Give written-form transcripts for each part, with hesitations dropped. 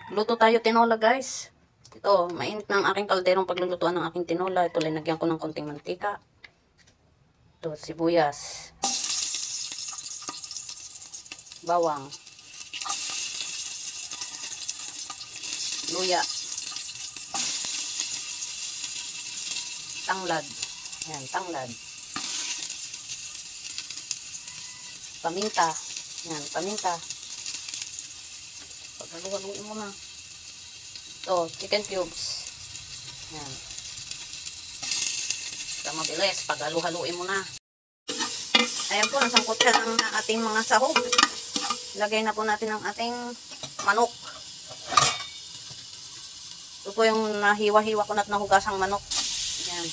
Luto tayo tinola, guys. Ito, mainit na ang aking kalderong paglulutuan ng aking tinola. Ito, linagyan ko ng konting mantika. Ito, sibuyas. Bawang. Luya. Tanglad. Ayan, tanglad. Paminta. Ayan, paminta. Paghaluin mo na. Ito, chicken cubes. Ayan. Para mabilis, paghaluin mo na. Ayan po, nasangkot siya ng ating mga sahog. Ilagay na po natin ang ating manok. Ito po yung nahiwa-hiwa ko na't nahugasang manok. Ayan.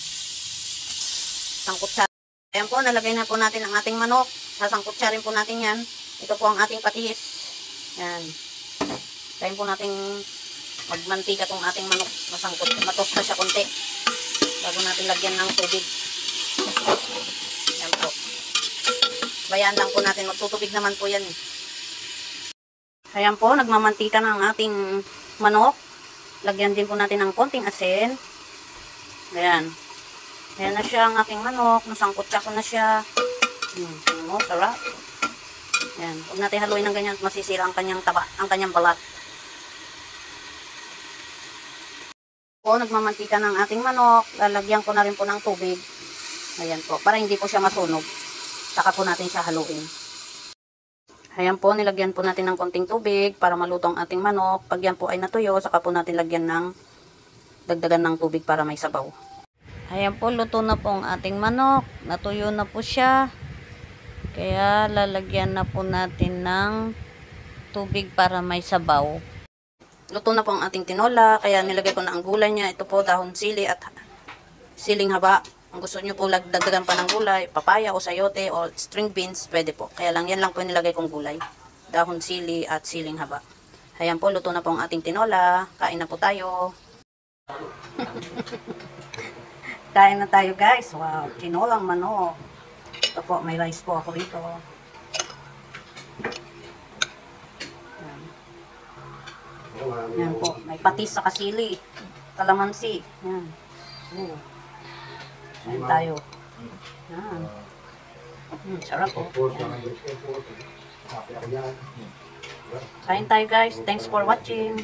Sangkot siya. Ayan po, nalagay na po natin ang ating manok. Sasangkot siya rin po natin yan. Ito po ang ating patis. Ayan. Tayo po natin magmantika tong ating manok. Masangkot. Matosta siya konti. Bago natin lagyan ng tubig. Ayan po. Bayaan lang po natin. Magtutubig naman po yan. Ayan po, nagmamantika na ang ating manok. Lagyan din po natin ng konting asin. Ayan. Ayan na siya ang aking manok. Nasangkot siya ko na siya. Sarap. Ayan. Huwag natin haluin ng ganyan. Masisira ang kanyang taba, ang kanyang balat. Po, nagmamantika ng ating manok. Lalagyan ko na rin po ng tubig. Ayan po. Para hindi po siya masunog. Saka po natin siya haluin. Ayan po, nilagyan po natin ng konting tubig para maluto ang ating manok. Pag yan po ay natuyo, saka po natin lagyan ng dagdagan ng tubig para may sabaw. Ayan po, luto na po ang ating manok. Natuyo na po siya. Kaya lalagyan na po natin ng tubig para may sabaw. Luto na po ang ating tinola. Kaya nilagay ko na ang gulay niya. Ito po, dahon sili at siling haba. Kung gusto nyo po dagdagan pa ng gulay, papaya o sayote o string beans, pwede po. Kaya lang, yan lang po nilagay kong gulay. Dahon sili at siling haba. Ayan po, luto na po ang ating tinola. Kain na po tayo. Kain na tayo, guys. Wow, tinolang manok. Ito po, may rice po ako rito. Yan po, may patis sa kasili. Kalamansi. Yan. Kain tayo. Yan. Sarap po. Kain tayo, guys. Thanks for watching.